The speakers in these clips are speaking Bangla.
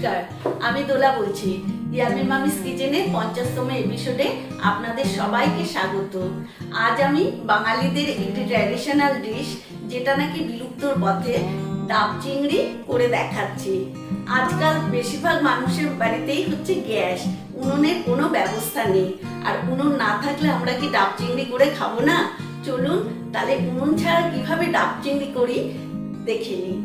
নমস্কার, আমি দোলা বলছি। ইয়ামি মামিস কিচেনের 50তম এপিসোডে আপনাদের সবাইকে স্বাগত। আজ আমি বাঙালিদের একটি ট্র্যাডিশনাল ডিশ, যেটা নাকি বিলুপ্তর পথে, ডাব চিংড়ি করে দেখাচ্ছি। আজকাল বেশিরভাগ মানুষের বাড়িতেই হচ্ছে গ্যাস, উনুনের কোনো ব্যবস্থা নেই। আর উনুন না থাকলে আমরা কি ডাব চিংড়ি করে খাবো না? চলুন তাহলে উনুন ছাড়া কিভাবে ডাব চিংড়ি করি দেখে নিই।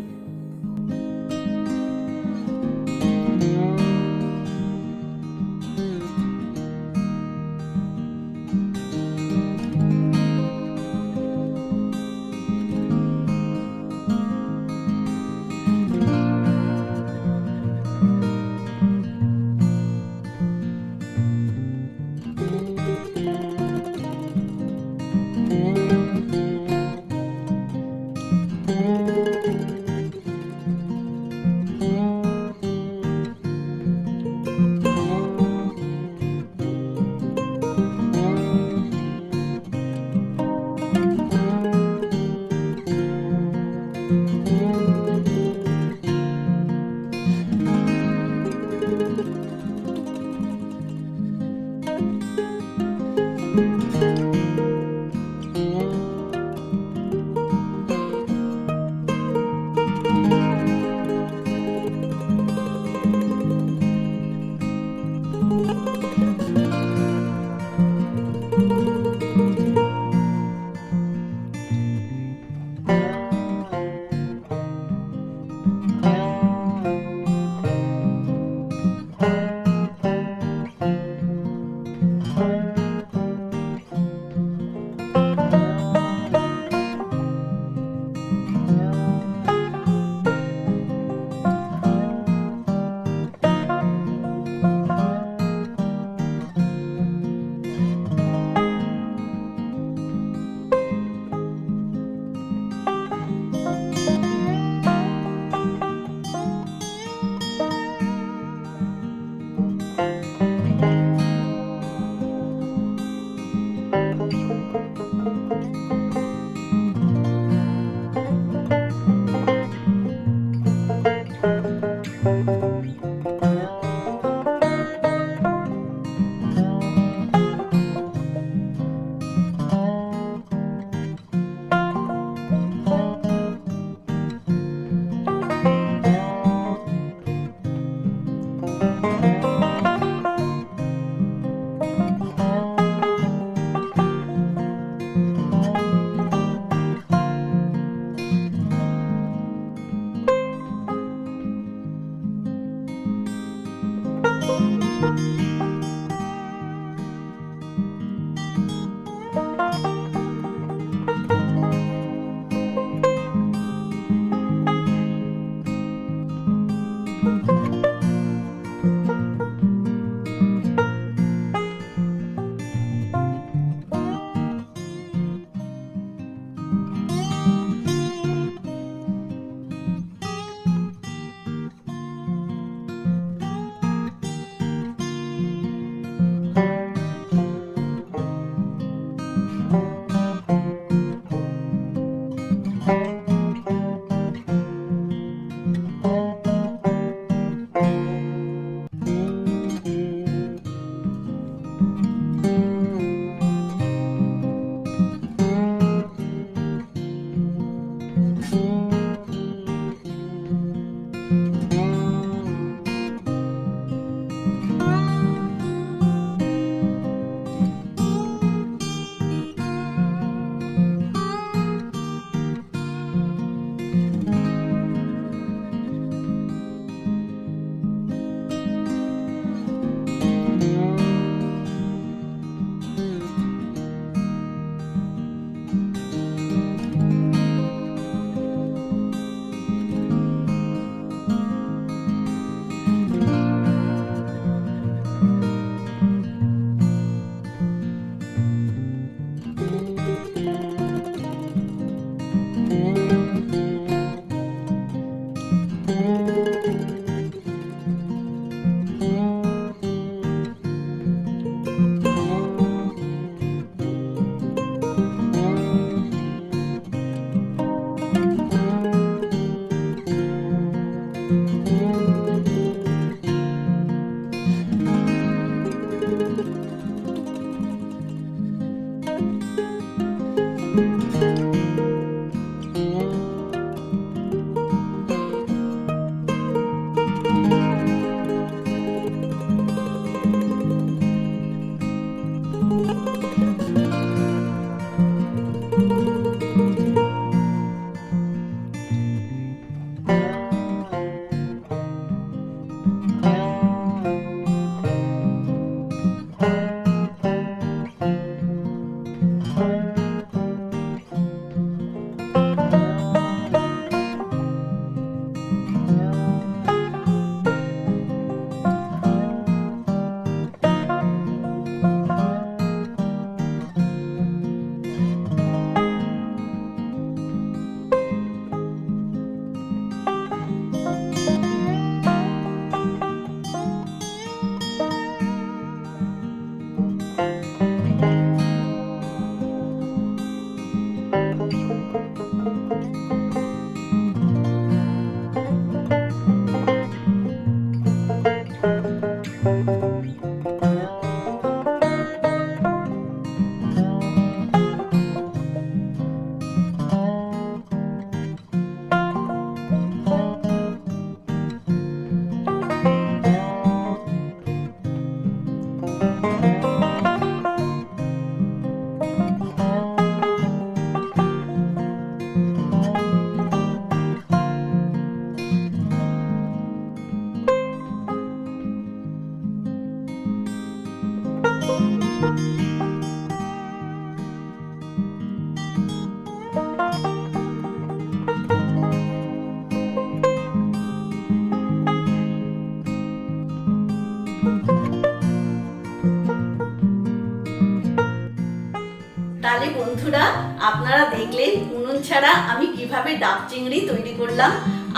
বন্ধুরা, আপনারা দেখলেন উনুন ছাড়া আমি কিভাবে ডাব চিংড়ি তৈরি করলাম।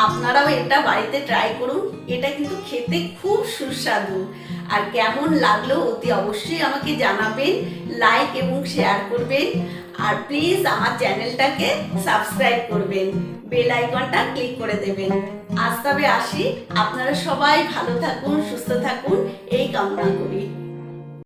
আপনারাও এটা বাড়িতে ট্রাই করুন। এটা কিন্তু খেতে খুব সুস্বাদু। আর কেমন লাগলো অতি অবশ্যই আমাকে জানাবেন, লাইক এবং শেয়ার করবেন। আর প্লিজ আমার চ্যানেলটাকে সাবস্ক্রাইব করবেন, বেল আইকনটা ক্লিক করে দেবেন। আজ তবে আসি, আপনারা সবাই ভালো থাকুন, সুস্থ থাকুন এই কামনা করি।